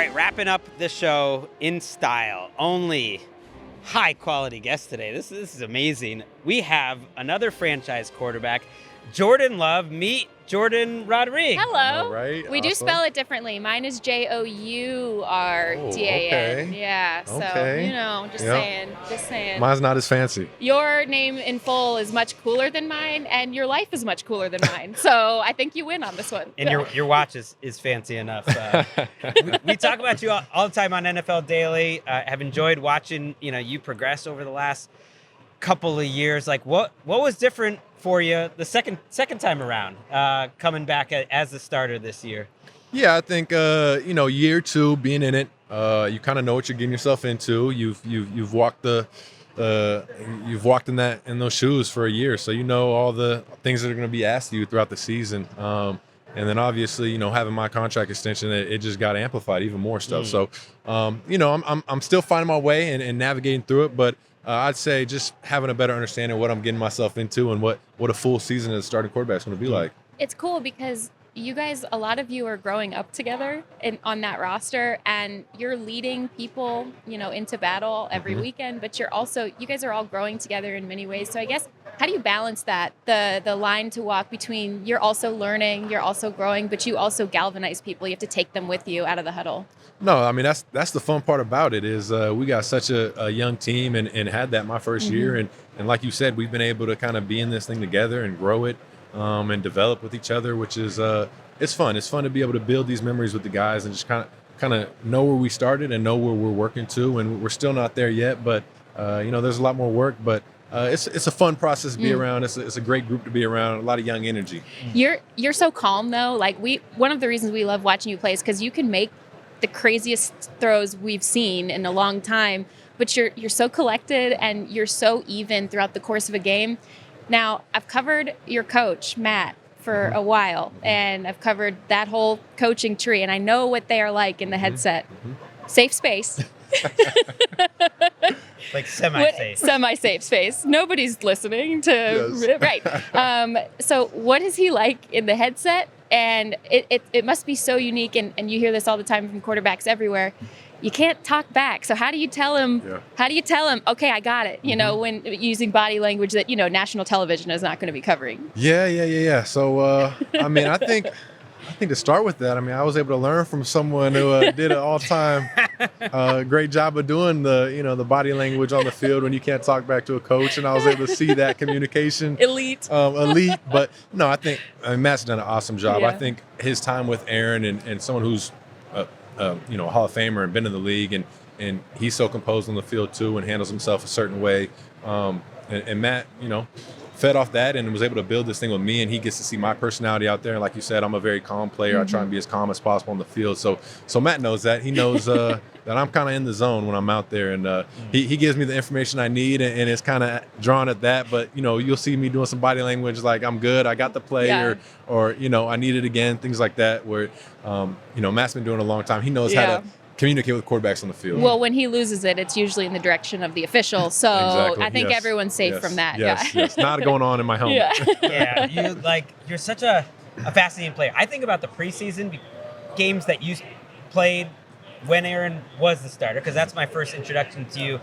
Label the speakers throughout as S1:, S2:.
S1: right, wrapping up the show in style. Only high-quality guests today. This is amazing. We have another franchise quarterback, Jordan Love. Meet Jordan Rodriguez.
S2: Hello.
S3: All right.
S2: We do
S3: awesome.
S2: spell it differently. Mine is Jourdan.
S3: okay.
S2: Yeah. So,
S3: Okay.
S2: just
S3: Yep.
S2: saying.
S3: Mine's not as fancy.
S2: Your name in full is much cooler than mine, and your life is much cooler than mine. So I think you win on this one.
S1: And your watch is fancy enough. We talk about you all the time on NFL Daily. Have enjoyed watching you progress over the last couple of years. Like what was different for you the second time around, coming back as the starter this year?
S3: Yeah, I think year two being in it, you kind of know what you're getting yourself into. You've walked in those shoes for a year, so you know all the things that are going to be asked of you throughout the season. And then obviously, having my contract extension, it just got amplified even more stuff. So, I'm still finding my way and navigating through it, but I'd say just having a better understanding of what I'm getting myself into and what a full season as a starting quarterback is going to be like.
S2: It's cool because you guys, a lot of you are growing up together on that roster, and you're leading people, into battle every weekend, but you guys are all growing together in many ways. So I guess, how do you balance that, the line to walk between you're also learning, you're also growing, but you also galvanize people. You have to take them with you out of the huddle.
S3: No, I mean, that's the fun part about it is we got such a young team and had that my first year. And like you said, we've been able to kind of be in this thing together and grow it and develop with each other, which is it's fun. It's fun to be able to build these memories with the guys and just kind of know where we started and know where we're working to. And we're still not there yet, but, there's a lot more work. But it's a fun process to be around. It's a great group to be around. A lot of young energy.
S2: You're so calm, though. Like one of the reasons we love watching you play is because you can make the craziest throws we've seen in a long time, but you're so collected and you're so even throughout the course of a game. Now, I've covered your coach, Matt, for a while, and I've covered that whole coaching tree, and I know what they are like in the headset. Safe space.
S1: Like semi-safe.
S2: Semi-safe space. Nobody's listening to...
S3: Yes.
S2: Right. So what is he like in the headset? And it must be so unique, and you hear this all the time from quarterbacks everywhere. You can't talk back. So how do you tell him, okay, I got it, when using body language that, national television is not going to be covering?
S3: Yeah. So, I think to start with that, I was able to learn from someone who did an all-time great job of doing the body language on the field when you can't talk back to a coach, and I was able to see that communication.
S2: Elite.
S3: But no, I think Matt's done an awesome job.
S2: Yeah.
S3: I think his time with Aaron and someone who's a Hall of Famer and been in the league, and he's so composed on the field too and handles himself a certain way. And Matt, fed off that and was able to build this thing with me, and he gets to see my personality out there. And like you said, I'm a very calm player. I try and be as calm as possible on the field. So Matt knows that. He knows that I'm kind of in the zone when I'm out there, and he gives me the information I need, and it's kind of drawn at that. But you'll see me doing some body language like I'm good, I got the play, or I need it again, things like that. Where Matt's been doing it a long time. He knows how to communicate with quarterbacks on the field.
S2: Well, when he loses it, it's usually in the direction of the official. So
S3: Exactly.
S2: I think everyone's safe from that.
S3: Yes. Not going on in my helmet.
S1: You're such a fascinating player. I think about the preseason games that you played when Aaron was the starter, because that's my first introduction to you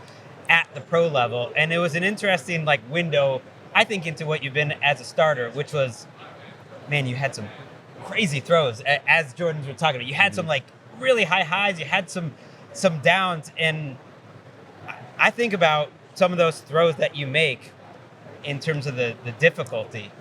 S1: at the pro level, and it was an interesting window, I think, into what you've been as a starter, which was, man, you had some crazy throws, as Jordan's were talking about. You had some really high highs, you had some downs, and I think about some of those throws that you make in terms of the difficulty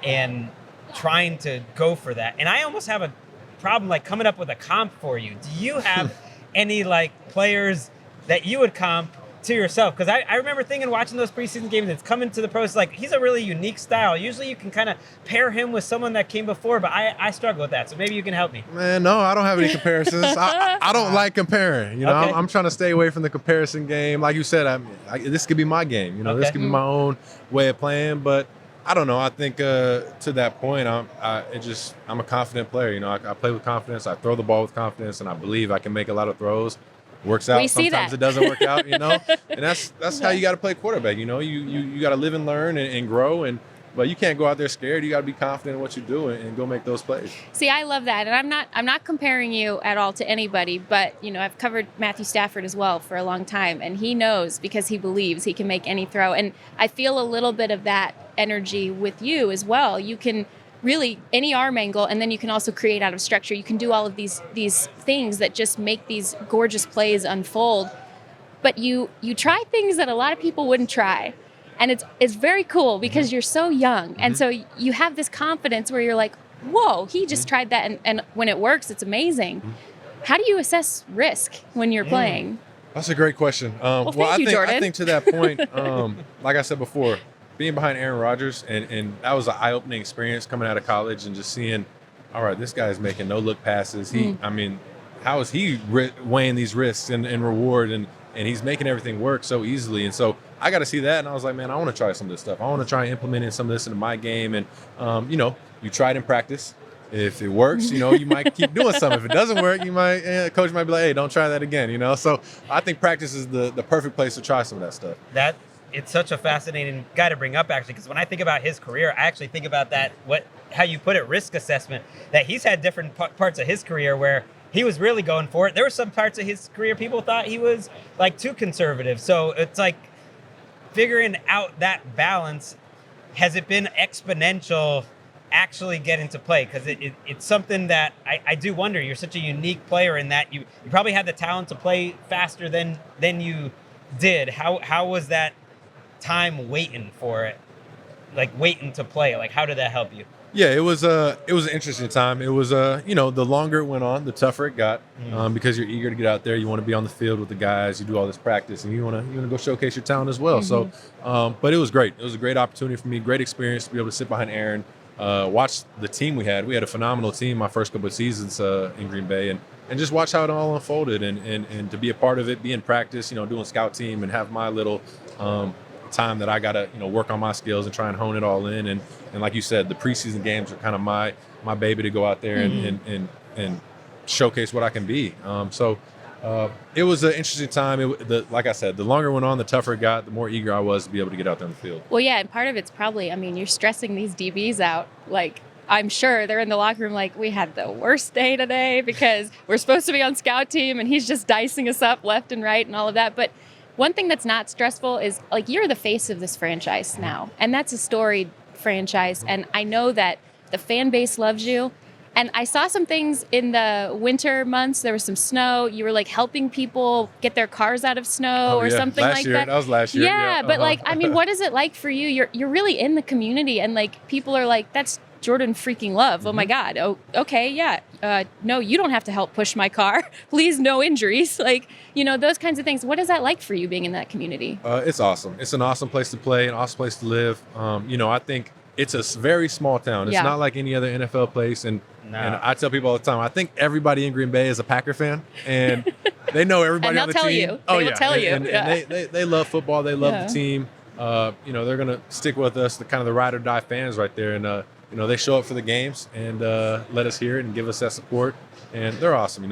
S1: and trying to go for that. And I almost have a problem coming up with a comp for you. Do you have any players that you would comp to yourself? Because I remember thinking, watching those preseason games, it's coming to the pros, he's a really unique style. Usually you can kind of pair him with someone that came before, but I struggle with that. So maybe you can help me.
S3: Man, no, I don't have any comparisons. I don't like comparing. Okay. I'm trying to stay away from the comparison game. Like you said, this could be my game. This could be my own way of playing. But I don't know. I think to that point, I'm a confident player. I play with confidence. I throw the ball with confidence, and I believe I can make a lot of throws. Works out. Sometimes it doesn't work out, and that's how you got to play quarterback. You got to live and learn and grow, and But you can't go out there scared. You got to be confident in what you do and go make those plays.
S2: See, I love that, and I'm not comparing you at all to anybody, but I've covered Matthew Stafford as well for a long time, and he knows because he believes he can make any throw, and I feel a little bit of that energy with you as well. You can really any arm angle, and then you can also create out of structure. You can do all of these things that just make these gorgeous plays unfold. But you try things that a lot of people wouldn't try. And it's very cool because you're so young. And so you have this confidence where you're like, whoa, he just tried that. And when it works, it's amazing. How do you assess risk when you're playing?
S3: That's a great question.
S2: Thank you, Jordan.
S3: I think to that point, like I said before, being behind Aaron Rodgers, and that was an eye-opening experience coming out of college and just seeing, all right, this guy's making no-look passes. I mean, how is he weighing these risks and reward, and he's making everything work so easily. And so I got to see that, and I was like, man, I want to try some of this stuff. I want to try implementing some of this into my game. And, you try it in practice. If it works, you might keep doing something. If it doesn't work, coach might be like, hey, don't try that again, So I think practice is the perfect place to try some of that stuff.
S1: It's such a fascinating guy to bring up, actually, because when I think about his career, I actually think about that, how you put it, risk assessment, that he's had different parts of his career where he was really going for it. There were some parts of his career people thought he was like too conservative. So it's like figuring out that balance. Has it been exponential actually getting to play? Because it's something that I do wonder. You're such a unique player in that you probably had the talent to play faster than you did. How was that time waiting for it? Like waiting to play? Like how did that help you?
S3: Yeah, it was an interesting time. It was the longer it went on, the tougher it got, because you're eager to get out there. You want to be on the field with the guys. You do all this practice, and you want to go showcase your talent as well. So, but it was great. It was a great opportunity for me, great experience to be able to sit behind Aaron, watch the team we had. We had a phenomenal team my first couple of seasons in Green Bay, and just watch how it all unfolded, and to be a part of it, be in practice, doing scout team, and have my little time that I gotta work on my skills and try and hone it all in, and like you said, the preseason games are kind of my baby to go out there and showcase what I can be. So it was an interesting time. Like I said, the longer it went on, the tougher it got, the more eager I was to be able to get out there on the field.
S2: Well, yeah, and part of it's probably, you're stressing these DBs out. Like, I'm sure they're in the locker room like, we had the worst day today because we're supposed to be on scout team and he's just dicing us up left and right and all of that. But one thing that's not stressful is, like, you're the face of this franchise now, and that's a storied franchise, and I know that the fan base loves you. And I saw some things in the winter months. There was some snow. You were like helping people get their cars out of snow something like that.
S3: That was last year.
S2: Yeah, but what is it like for you? You're really in the community, and like people are like, that's Jordan freaking Love. Oh my God. Oh, okay. Yeah. No, you don't have to help push my car. Please, no injuries. Like, those kinds of things. What is that like for you being in that community?
S3: It's awesome. It's an awesome place to play, an awesome place to live. I think it's a very small town. It's not like any other NFL place. And I tell people all the time, I think everybody in Green Bay is a Packer fan, and they know everybody on the team.
S2: They will tell you.
S3: And they love football. They love the team. They're going to stick with us, the kind of the ride or die fans right there. And, they show up for the games and let us hear it and give us that support. And they're awesome.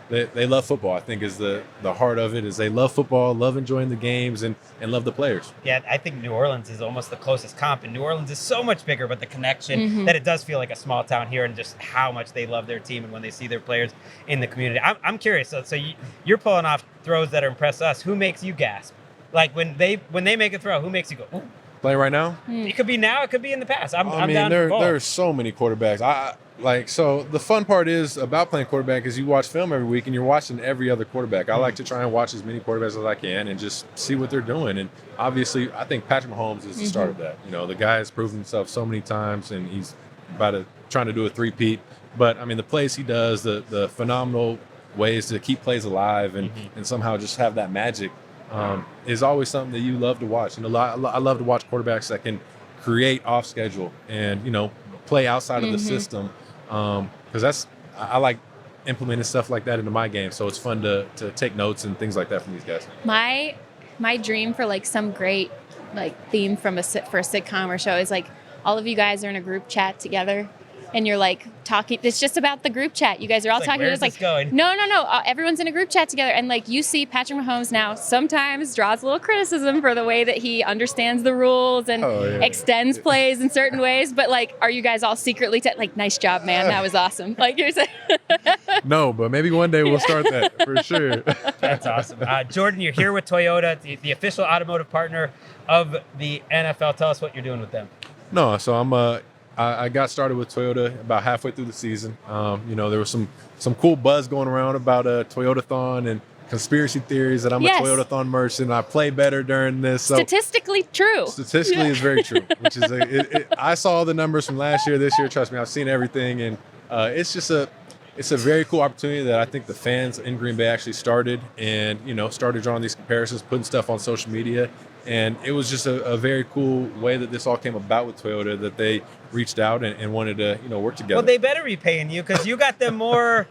S3: They love football, I think, is the heart of it, is they love football, love enjoying the games, and love the players.
S1: Yeah, I think New Orleans is almost the closest comp, and New Orleans is so much bigger, but the connection, that it does feel like a small town here, and just how much they love their team and when they see their players in the community. I'm curious, so you're pulling off throws that impress us. Who makes you gasp? Like when they make a throw, who makes you go, ooh?
S3: Playing right now?
S1: It could be now, it could be in the past. I'm down
S3: there,
S1: for both.
S3: There are so many quarterbacks. So the fun part is about playing quarterback is you watch film every week and you're watching every other quarterback. I like to try and watch as many quarterbacks as I can and just see what they're doing. And obviously, I think Patrick Mahomes is the start of that. The guy has proven himself so many times, and he's trying to do a three-peat. But, the plays he does, the phenomenal ways to keep plays alive and somehow just have that magic is always something that you love to watch. I love to watch quarterbacks that can create off schedule and, play outside of the system. Because I like implementing stuff like that into my game. So it's fun to take notes and things like that from these guys.
S2: My dream for like some great like theme for a sitcom or show is like all of you guys are in a group chat together and you're like talking. It's just about the group chat. You guys are all
S1: It's like,
S2: talking.
S1: where's
S2: It's like,
S1: this going?
S2: no. Everyone's in a group chat together, and like you see Patrick Mahomes now sometimes draws a little criticism for the way that he understands the rules and extends plays in certain ways. But like, are you guys all secretly like, nice job, man, that was awesome? Like you're saying.
S3: No, but maybe one day we'll start that for sure.
S1: That's awesome. Jordan, you're here with Toyota, the official automotive partner of the NFL. Tell us what you're doing with them.
S3: No, so I got started with Toyota about halfway through the season. There was some cool buzz going around about a Toyotathon and conspiracy theories that I'm
S2: Yes.
S3: a Toyotathon merchant. I play better during this. So
S2: Statistically true.
S3: statistically, it's very true. Which is I saw the numbers from last year, this year. Trust me, I've seen everything, and it's a very cool opportunity that I think the fans in Green Bay actually started and started drawing these comparisons, putting stuff on social media. And it was just a very cool way that this all came about with Toyota, that they reached out and wanted to, work together.
S1: Well, they better be paying you because you got them more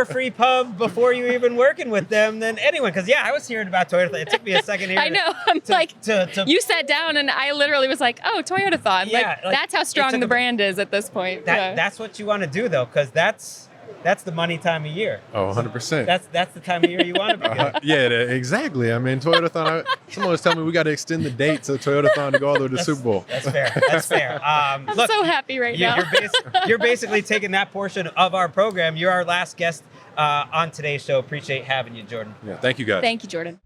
S1: free pub before you were even working with them than anyone. Because, I was hearing about Toyota. It took me a second here.
S2: I know. You sat down and I literally was like, oh, Toyotathon.
S1: Yeah, like,
S2: that's how strong the brand is at this point.
S1: That's what you want to do, though, because that's the money time of year.
S3: Oh, 100%.
S1: That's the time of year you want to be good.
S3: Yeah, exactly. I mean, Toyotathon, someone was telling me we got to extend the date to Toyotathon to go all the way to the Super Bowl.
S1: That's fair. That's fair.
S2: I'm so happy right now.
S1: You're basically taking that portion of our program. You're our last guest on today's show. Appreciate having you, Jordan.
S3: Yeah, thank you, guys.
S2: Thank you, Jordan.